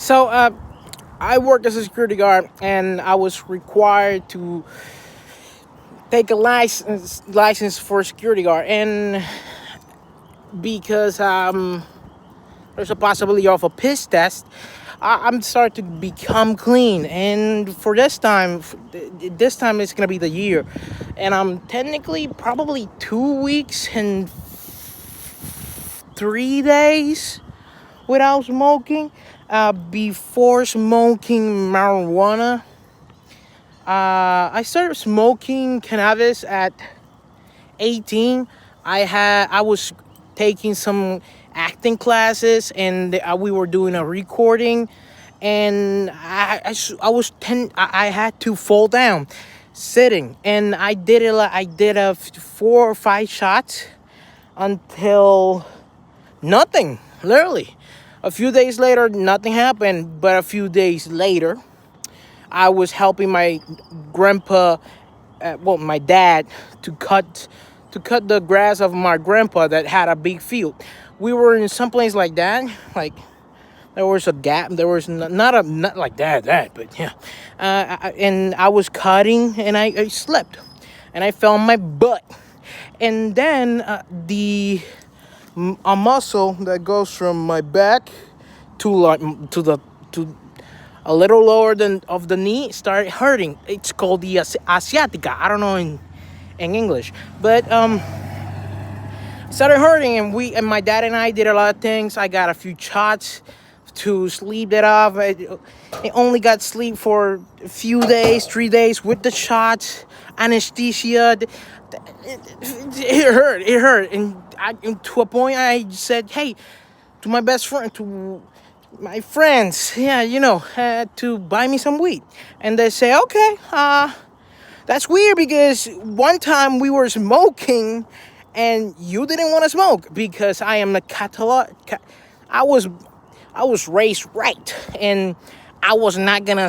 So I work as a security guard, and I was required to take a license for a security guard, and because there's a possibility of a piss test, I'm starting to become clean. And for this time it's gonna be the year, and I'm technically probably 2 weeks and 3 days without smoking. Before smoking marijuana, I started smoking cannabis at 18. I was taking some acting classes, and we were doing a recording, and I had to fall down sitting, and I did it. I did 4 or 5 shots until nothing. Literally, a few days later, nothing happened. But a few days later, I was helping my grandpa, my dad, to cut the grass of my grandpa that had a big field. We were in some place like that, like there was a gap. There was not like that, but yeah. And I was cutting, and I slipped, and I fell on my butt, and then a muscle that goes from my back to a little lower than of the knee started hurting. It's called the asiatica. I don't know in English, but started hurting, and my dad and I did a lot of things. I got a few shots to sleep it off. I only got sleep for a few days, 3 days with the shots, anesthesia. It hurt, and to a point I said, hey, to my best friend, to my friends, yeah, to buy me some weed. And they say, okay, that's weird, because one time we were smoking and you didn't want to smoke, because I am a I was raised right, and I was not gonna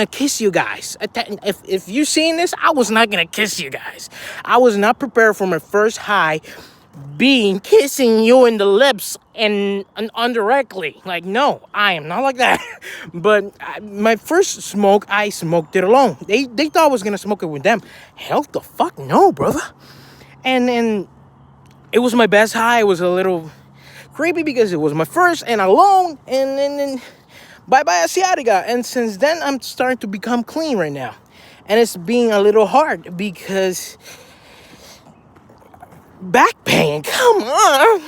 kiss you guys. If you seen this, I was not gonna kiss you guys. I was not prepared for my first high being kissing you in the lips and indirectly. Like, no, I am not like that. But my first smoke, I smoked it alone. They thought I was gonna smoke it with them. Hell the fuck no, brother. And it was my best high. It was a little creepy because it was my first and alone, and then bye asiatica. And since then, I'm starting to become clean right now, and it's being a little hard because back pain. Come on.